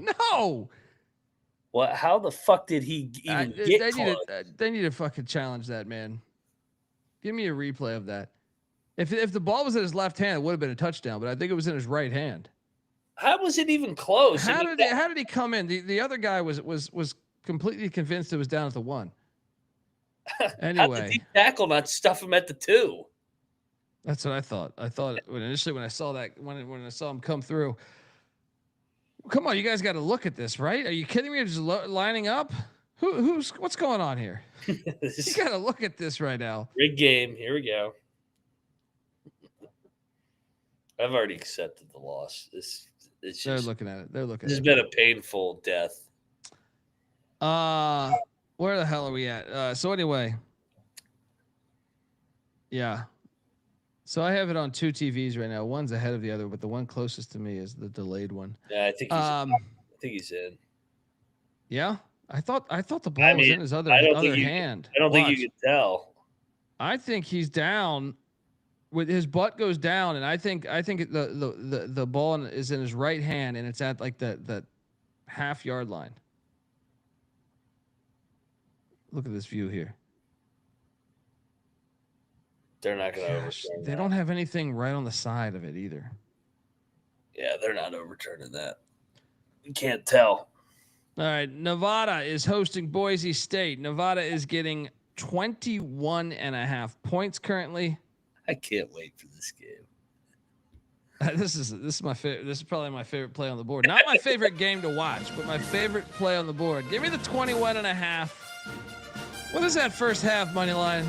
What? How the fuck did he even get close? They need to fucking challenge that, man. Give me a replay of that. If the ball was in his left hand, it would have been a touchdown, but I think it was in his right hand. How was it even close? How did he come in? The other guy was completely convinced it was down at the 1. Anyway, how did he tackle not stuff him at the 2? That's what I thought. I thought initially when I saw that when I saw him come through. Come on, you guys got to look at this, right? Are you kidding me? You're just lining up. What's going on here? You got to look at this right now. Big game. Here we go. I've already accepted the loss. They're looking at it. This has been a painful death. Where the hell are we at? So anyway, yeah. So I have it on 2 TVs right now. One's ahead of the other, but the one closest to me is the delayed one. Yeah, I think he's in. Yeah, I thought the ball was in his other hand. I don't think you could tell. I think he's down. With his butt goes down, and I think the ball is in his right hand, and it's at like the half yard line. Look at this view here. They're not going to overturn. They don't have anything right on the side of it either. Yeah, they're not overturning that. You can't tell. All right, Nevada is hosting Boise State. Nevada is getting 21.5 points currently. I can't wait for this game. This is my favorite. This is probably my favorite play on the board. Not my favorite game to watch, but my favorite play on the board. Give me the 21.5. What is that first half money line?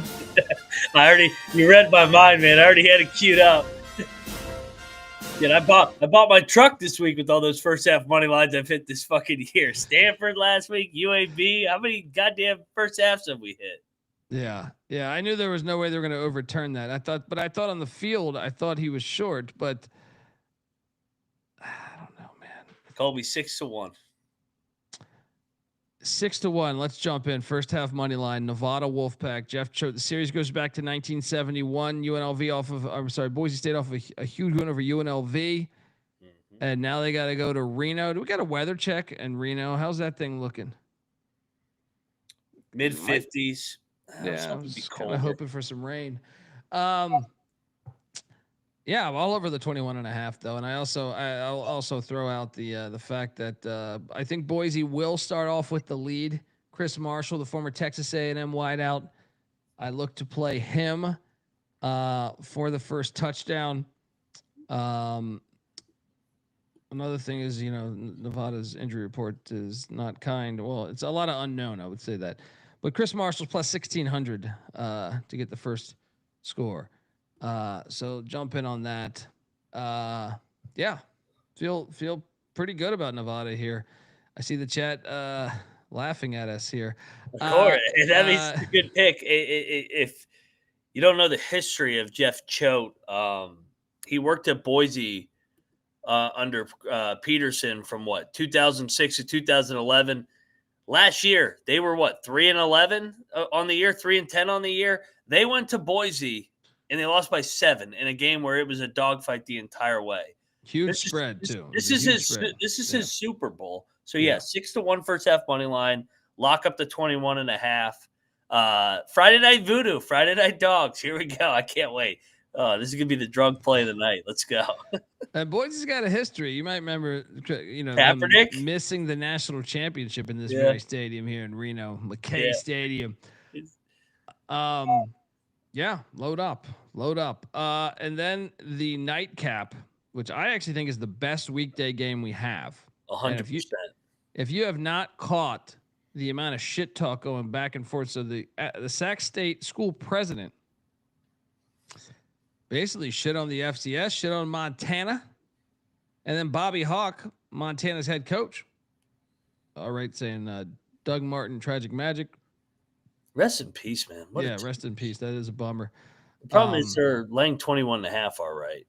You read my mind, man. I already had it queued up. Yeah, I bought my truck this week with all those first half money lines I've hit this fucking year. Stanford last week, UAB. How many goddamn first halves have we hit? Yeah. I knew there was no way they were going to overturn that. I thought on the field, I thought he was short, but I don't know, man. Colby 6-1. 6-1. Let's jump in. First half money line. Nevada Wolfpack. Jeff Choate. The series goes back to 1971. Boise State off of a huge win over UNLV, mm-hmm. And now they got to go to Reno. Do we got a weather check in Reno? How's that thing looking? Mid 50s. Yeah, I was kind of hoping for some rain. Yeah, I'm all over the 21.5 though, and I'll also throw out the fact that I think Boise will start off with the lead. Chris Marshall, the former Texas A&M wideout. I look to play him for the first touchdown. Another thing is, Nevada's injury report is not kind. Well, it's a lot of unknown, I would say that. But Chris Marshall's plus 1,600 to get the first score. So jump in on that. Yeah, feel pretty good about Nevada here. I see the chat laughing at us here. Of course, that means it's a good pick. If you don't know the history of Jeff Choate, he worked at Boise under Peterson from 2006 to 2011. Last year, they were 3-11 on the year, 3-10 on the year. They went to Boise and they lost by 7 in a game where it was a dogfight the entire way. Huge spread too. This is his Super Bowl. So 6-1 first half money line. Lock up the 21.5. Friday Night Voodoo, Friday Night Dogs. Here we go. I can't wait. Oh, this is gonna be the drug play of the night. Let's go. And Boise's got a history. You might remember, Kaepernick missing the national championship in this very stadium here in Reno, McKay Stadium. Load up. And then the nightcap, which I actually think is the best weekday game we have. 100%. If you have not caught the amount of shit talk going back and forth, so the Sac State school president basically shit on the FCS, shit on Montana, and then Bobby Hauck, Montana's head coach. All right, saying Doug Martin, tragic magic. Rest in peace, man. Rest in peace. That is a bummer. The problem is they're laying 21.5. All right.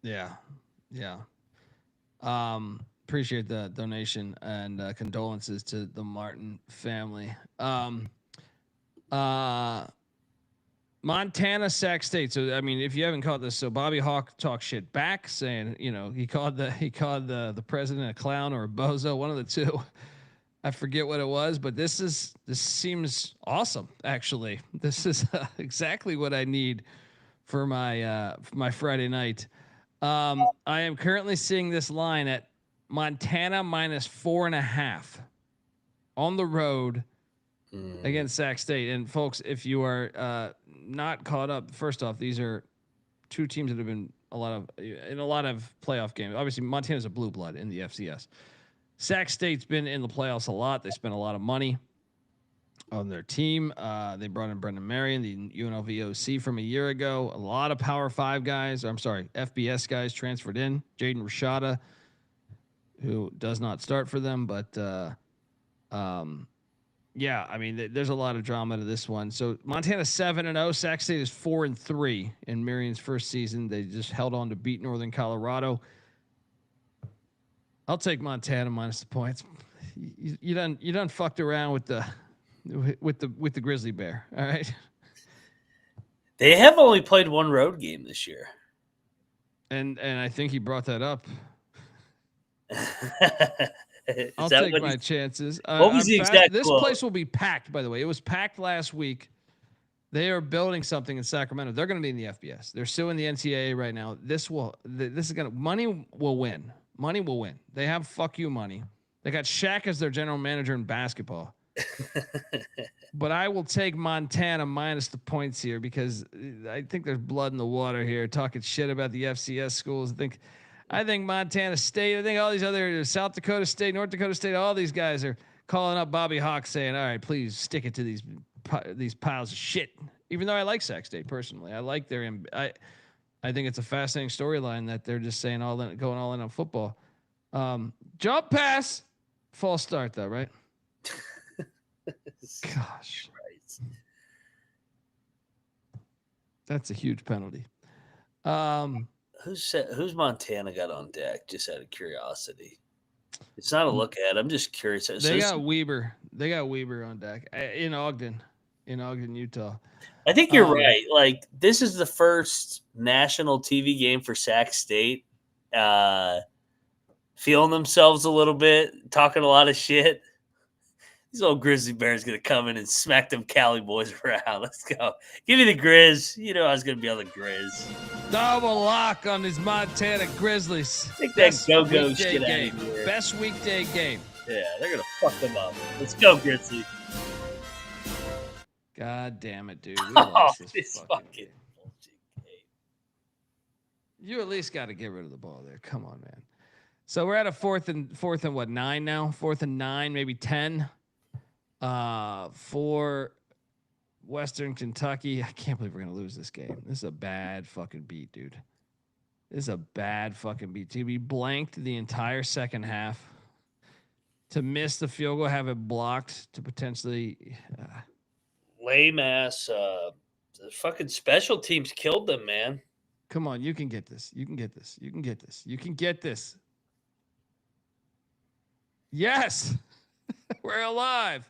Yeah. Appreciate the donation and condolences to the Martin family. Montana, Sac State. So I mean, if you haven't caught this, so Bobby Hauck talked shit back, saying he called the president a clown or a bozo, one of the two. I forget what it was, but this seems awesome. Actually, this is exactly what I need for my Friday night. I am currently seeing this line at Montana minus 4.5 on the road against Sac State. And folks, if you are not caught up, first off, these are two teams that have been in a lot of playoff games. Obviously, Montana's a blue blood in the FCS. Sac State's been in the playoffs a lot. They spent a lot of money on their team. They brought in Brennan Marion, the UNLV OC from a year ago. A lot of Power 5 guys, FBS guys transferred in. Jaden Rashada, who does not start for them, but there's a lot of drama to this one. So Montana 7-0, Sac State is 4-3 in Marion's first season. They just held on to beat Northern Colorado. I'll take Montana minus the points. You done fucked around with the grizzly bear. All right. They have only played one road game this year. And I think he brought that up. I'll take my chances. What was the exact This quote? place will be packed, by the way. It was packed last week. They are building something in Sacramento. They're going to be in the FBS. They're suing the NCAA right now. Money will win. Money will win. They have fuck you money. They got Shaq as their general manager in basketball. But I will take Montana minus the points here because I think there's blood in the water here talking shit about the FCS schools. I think Montana State, I think all these other South Dakota State, North Dakota State, all these guys are calling up Bobby Hauck saying, all right, please stick it to these piles of shit. Even though I like Sac State personally, I like I think it's a fascinating storyline that they're just saying going all in on football. Jump pass, false start though, right? Gosh, that's a huge penalty. Who's Montana got on deck? Just out of curiosity. It's not a look at. I'm just curious. They got Weber. They got Weber on deck in Ogden, Utah. I think you're right. Like, this is the first national TV game for Sac State. Feeling themselves a little bit, talking a lot of shit. These old Grizzly Bears going to come in and smack them Cali boys around. Let's go. Give me the Grizz. You know I was going to be on the Grizz. Double lock on these Montana Grizzlies. Take that go-go shit out of here. Best weekday game. Yeah, they're going to fuck them up. Let's go, Grizzly. God damn it, dude. We Oh, lost this this fucking fucking game. bullshit game. You at least got to get rid of the ball there. Come on, man. So we're at a fourth and what, 9 now? 4th and 9, maybe 10. For Western Kentucky. I can't believe we're gonna lose this game. This is a bad fucking beat, dude. This is a bad fucking beat. To be blanked the entire second half, to miss the field goal, have it blocked, to potentially Lame ass. The fucking special teams killed them, man. come on, you can get this. You can get this. You can get this. You can get this. Yes, we're alive.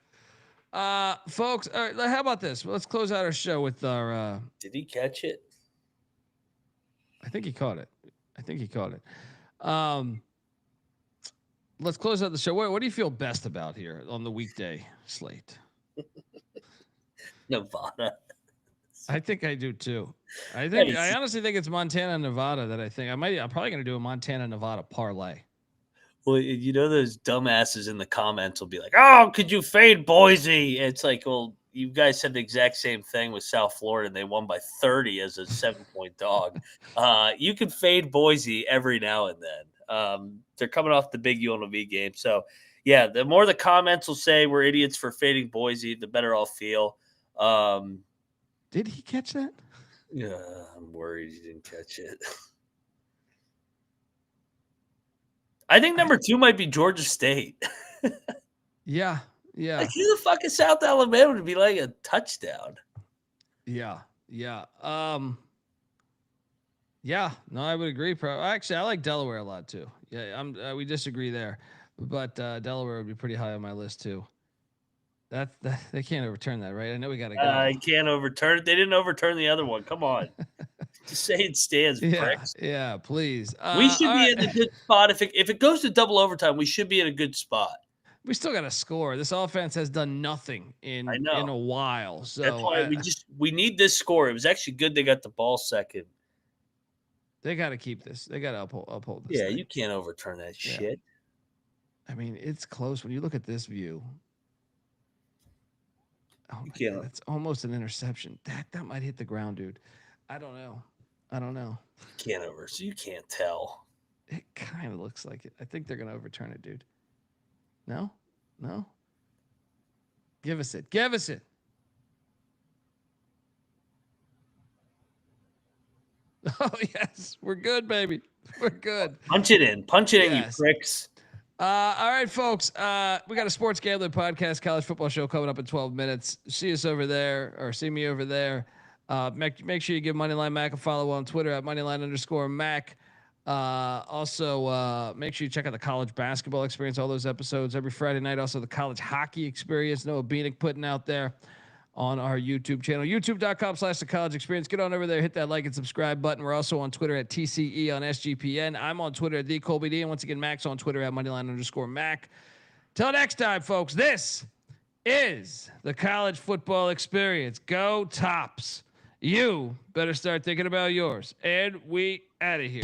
Folks, all right, how about this? Let's close out our show with our. Did he catch it? I think he caught it. Let's close out the show. What do you feel best about here on the weekday slate? Nevada. I think I do too. I honestly think it's Montana and Nevada that I'm probably going to do a Montana Nevada parlay. Well, you know, those dumbasses in the comments will be like, "Oh, could you fade Boise?" It's like, well, you guys said the exact same thing with South Florida, and they won by 30 as a 7-point dog. You can fade Boise every now and then. They're coming off the big UNLV game. So, yeah, the more the comments will say we're idiots for fading Boise, the better I'll feel. Did he catch that? Yeah, I'm worried he didn't catch it. I think number 2 might be Georgia State. Yeah. Like, who the fuck is South Alabama to be like a touchdown? Yeah. No, I would agree. Actually, I like Delaware a lot too. Yeah, we disagree there, but Delaware would be pretty high on my list too. That they can't overturn that, right? I know we got to go. I can't overturn it. They didn't overturn the other one. Come on. Just say it stands, pricks. Yeah, please. We should be in a good spot. If it goes to double overtime, we should be in a good spot. We still got to score. This offense has done nothing in a while. So that's why we need this score. It was actually good they got the ball second. They got to keep this. They got to uphold this. Yeah, thing. You can't overturn that shit. I mean, it's close when you look at this view. Oh my God, that's almost an interception. That might hit the ground, dude. I don't know. So you can't tell. It kind of looks like it. I think they're gonna overturn it, dude. No. Give us it. Oh yes, we're good, baby. We're good. Punch it in, you pricks. All right, folks. We got a Sports Gambling Podcast college football show coming up in 12 minutes. See us over there, or see me over there. Make sure you give Moneyline Mac a follow on Twitter at Moneyline_Mac. Also, make sure you check out the college basketball experience, all those episodes every Friday night. Also, the college hockey experience, Noah Beanick putting out there on our YouTube channel, youtube.com/the college experience. Get on over there, hit that like and subscribe button. We're also on Twitter at TCE on SGPN. I'm on Twitter at TheColbyD. And once again, Mac's on Twitter at Moneyline_Mac. Till next time, folks, this is the college football experience. Go Tops. You better start thinking about yours. And we out of here.